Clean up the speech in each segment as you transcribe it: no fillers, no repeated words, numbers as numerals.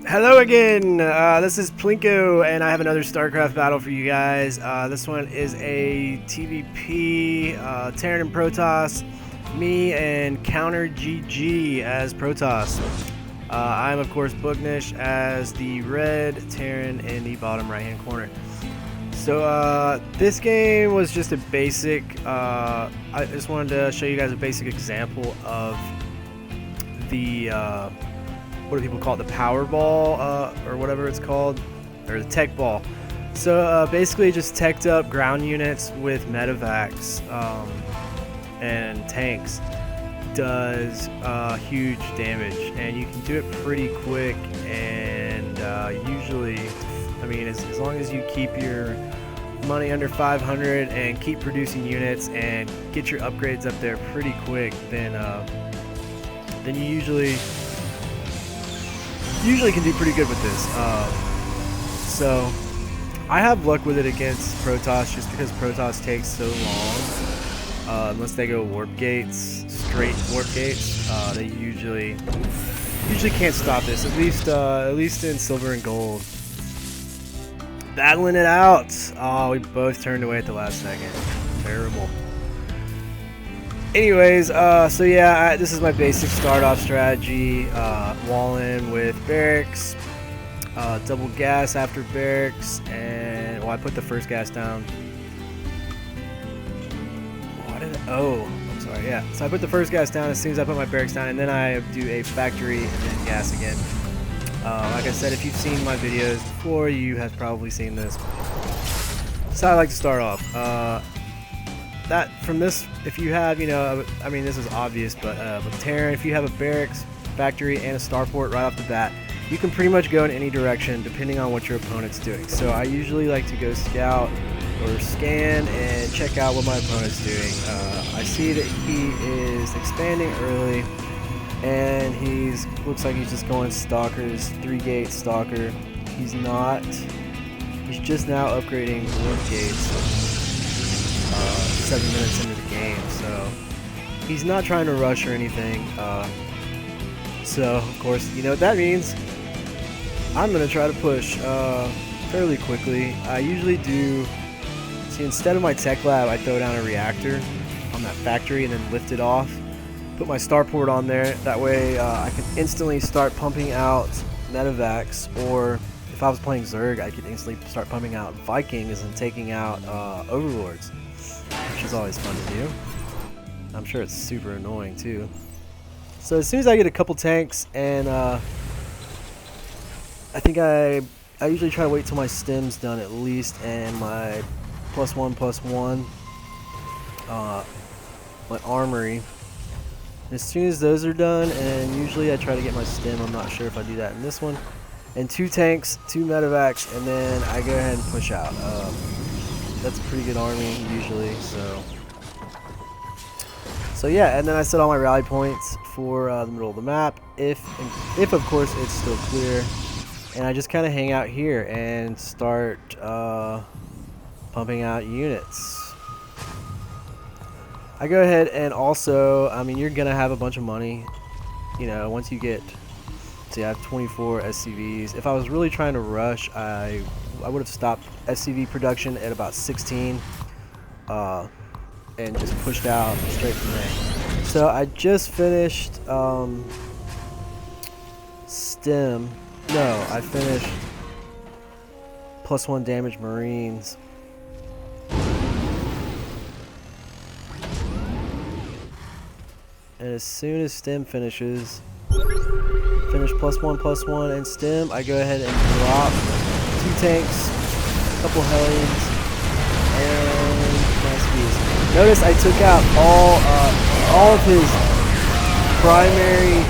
Hello again, this is Plinko, and I have another StarCraft battle for you guys. This one is a TVP, Terran and Protoss, me and Counter GG as Protoss. I'm of course Booknish as the red Terran in the bottom right hand corner. So this game was just a basic, I just wanted to show you guys a basic example of the what do people call it, the power ball, or whatever it's called, or the tech ball. So basically just teched up ground units with medevacs and tanks does huge damage, and you can do it pretty quick, and usually, I mean, as long as you keep your money under 500 and keep producing units and get your upgrades up there pretty quick, then you usually can do pretty good with this. So I have luck with it against Protoss just because Protoss takes so long. Unless they go warp gates, straight warp gates, they usually can't stop this. At least in silver and gold. Battling it out. Oh, we both turned away at the last second. Terrible. Anyways, so yeah, this is my basic start off strategy. Wall in with barracks, double gas after barracks, and well, I put the first gas down. Oh, I'm sorry, yeah. So I put the first gas down as soon as I put my barracks down, and then I do a factory and then gas again. Like I said, if you've seen my videos before, you have probably seen this. So I like to start off. That from this, if you have, I mean, this is obvious, but with Terran, if you have a barracks, factory, and a starport right off the bat, you can pretty much go in any direction depending on what your opponent's doing. So I usually like to go scout or scan and check out what my opponent's doing. I see that he is expanding early, and looks like he's just going stalkers, 3-gate stalker. He's not. He's just now upgrading warp gates. 7 minutes into the game, so he's not trying to rush or anything. So of course, you know what that means. I'm gonna try to push fairly quickly. I usually do. See, instead of my tech lab, I throw down a reactor on that factory and then lift it off. Put my starport on there. That way, I can instantly start pumping out medevacs, or if I was playing Zerg, I could instantly start pumping out Vikings and taking out overlords, which is always fun to do. I'm sure it's super annoying too. So as soon as I get a couple tanks, and I think I usually try to wait till my stem's done at least, and my +1/+1, my armory. As soon as those are done, and usually I try to get my stem, I'm not sure if I do that in this one, and 2 tanks, 2 medevacs, and then I go ahead and push out. That's a pretty good army usually, so yeah, and then I set all my rally points for the middle of the map, if of course it's still clear, and I just kind of hang out here and start pumping out units. I go ahead and also, I mean, you're gonna have a bunch of money, once you get. See, I have 24 SCVs. If I was really trying to rush, I would have stopped SCV production at about 16 and just pushed out straight from there. So I just finished STEM. No, I finished +1 damage Marines. And as soon as STEM finishes, finish +1/+1 and STEM, I go ahead and drop 2 tanks, a couple Hellions, and nice views. Notice I took out all of his primary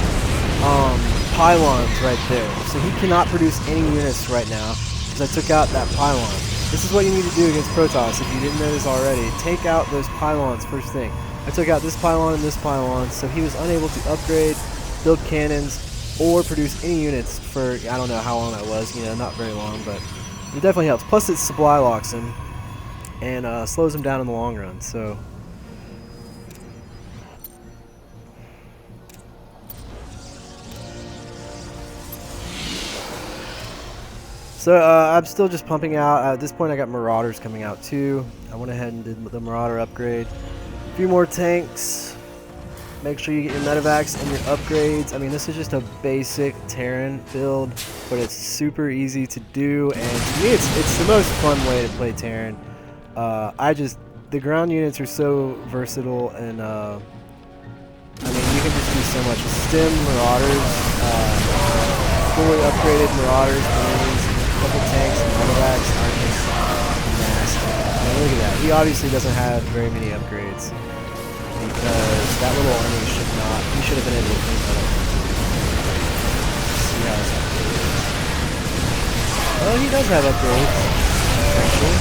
pylons right there, so he cannot produce any units right now because I took out that pylon. This is what you need to do against Protoss if you didn't know this already. Take out those pylons first thing. I took out this pylon and this pylon, so he was unable to upgrade, build cannons, or produce any units for, I don't know how long that was, not very long, but it definitely helps. Plus it supply locks him and slows him down in the long run, so So I'm still just pumping out. At this point I got Marauders coming out too. I went ahead and did the Marauder upgrade. A few more tanks. Make sure you get your medevacs and your upgrades. I mean, this is just a basic Terran build, but it's super easy to do, and to me it's the most fun way to play Terran. The ground units are so versatile, and I mean, you can just do so much. Stim Marauders, fully upgraded Marauders, Marines, a couple tanks, and medevacs are just nasty. I mean, look at that. He obviously doesn't have very many upgrades, because that little army should not. He should have been able to clean that up. See how his upgrades. Oh, he does have upgrades. Actually.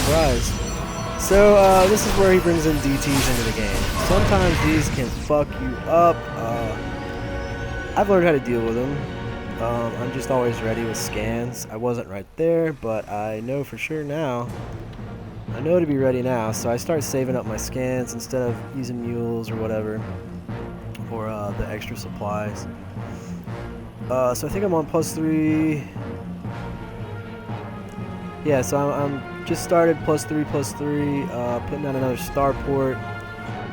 Surprise. So this is where he brings in DTs into the game. Sometimes these can fuck you up. I've learned how to deal with them. I'm just always ready with scans. I wasn't right there, but I know for sure now. I know to be ready now, so I start saving up my scans instead of using mules or whatever for the extra supplies. So I think I'm on +3. Yeah, so I'm just started +3, putting out another starport,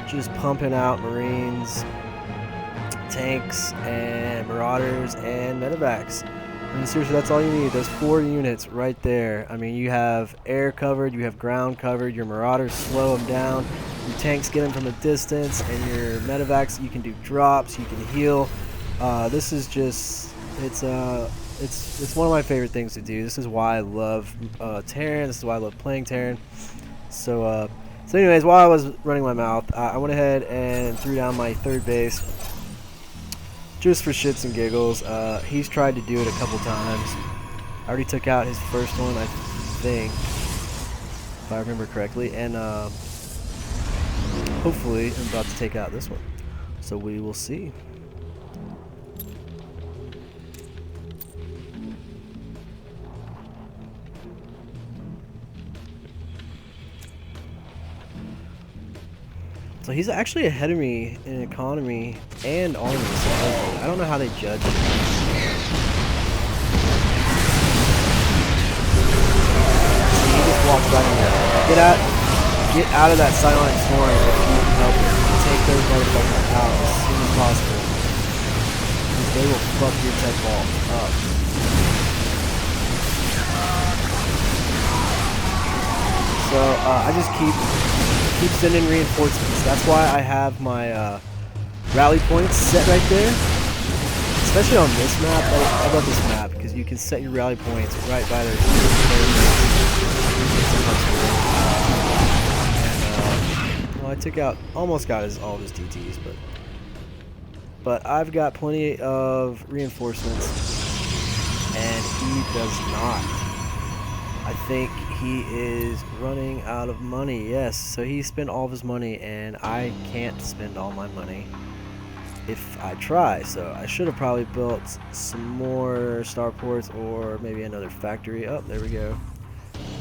just pumping out Marines, tanks, and Marauders, and medevacs. I mean, seriously, that's all you need. Those 4 units right there. I mean, you have air covered, you have ground covered, your Marauders slow them down, your tanks get them from a distance, and your medevacs, you can do drops, you can heal. This is just, it's one of my favorite things to do. This is why I love Terran. This is why I love playing Terran. So anyways, while I was running my mouth, I went ahead and threw down my 3rd base. Just for shits and giggles. He's tried to do it a couple times. I already took out his first one, I think, if I remember correctly, and hopefully I'm about to take out this one. So we will see. So he's actually ahead of me in economy and army, so I don't know how they judge it. See, he just walks right in there. Get out of that silent storm if you can help it. Take those motherfuckers out as soon as possible, because they will fuck your tech ball up. So I just keep sending reinforcements. That's why I have my rally points set right there. Especially on this map. I love this map because you can set your rally points right by their and well, I took out, almost got all of his DTs, but I've got plenty of reinforcements, and he does not. I think he is running out of money. Yes, so he spent all of his money, and I can't spend all my money if I try. So I should have probably built some more starports, or maybe another factory. Oh, there we go.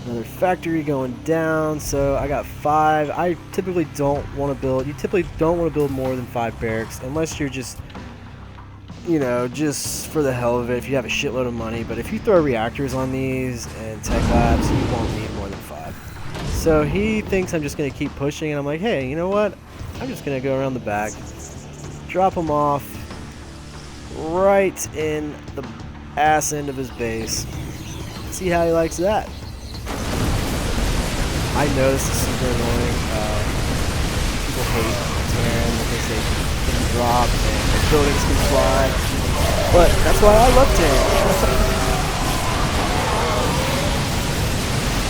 Another factory going down. So I got 5. I typically don't want to build. You typically don't want to build more than 5 barracks unless you're just, you know, just for the hell of it, if you have a shitload of money. But if you throw reactors on these and tech labs, you won't need more than 5. So he thinks I'm just going to keep pushing, and I'm like, hey, you know what? I'm just going to go around the back, drop him off right in the ass end of his base. See how he likes that. I know this is super annoying. People hate Terran because they can drop and the buildings can fly, but that's why I love Terran.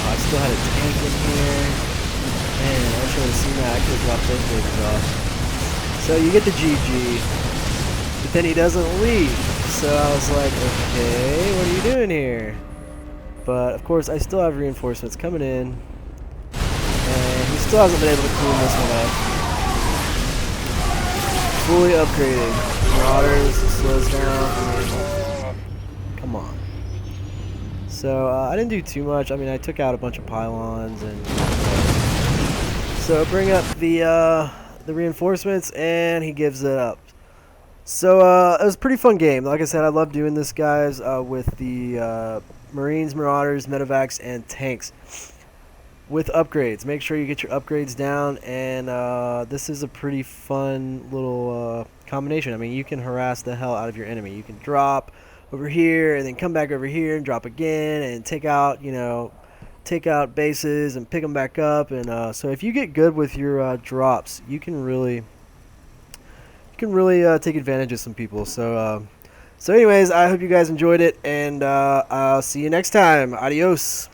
I still had a tank in here. Man, I wish I would have seen that. I could have dropped those babies off. So you get the GG, but then he doesn't leave. So I was like, okay, what are you doing here? But of course, I still have reinforcements coming in, and he still hasn't been able to clean this one up. Fully upgraded. Marauders slows down. I mean, come on. So I didn't do too much. I mean, I took out a bunch of pylons, and so bring up the reinforcements, and he gives it up. So it was a pretty fun game. Like I said, I love doing this, guys, with the Marines, Marauders, Medevacs, and tanks with upgrades. Make sure you get your upgrades down, and this is a pretty fun little combination. I mean, you can harass the hell out of your enemy. You can drop over here and then come back over here and drop again and take out, take out bases and pick them back up. And so if you get good with your drops, you can really take advantage of some people. So anyways, I hope you guys enjoyed it, and I'll see you next time. Adios.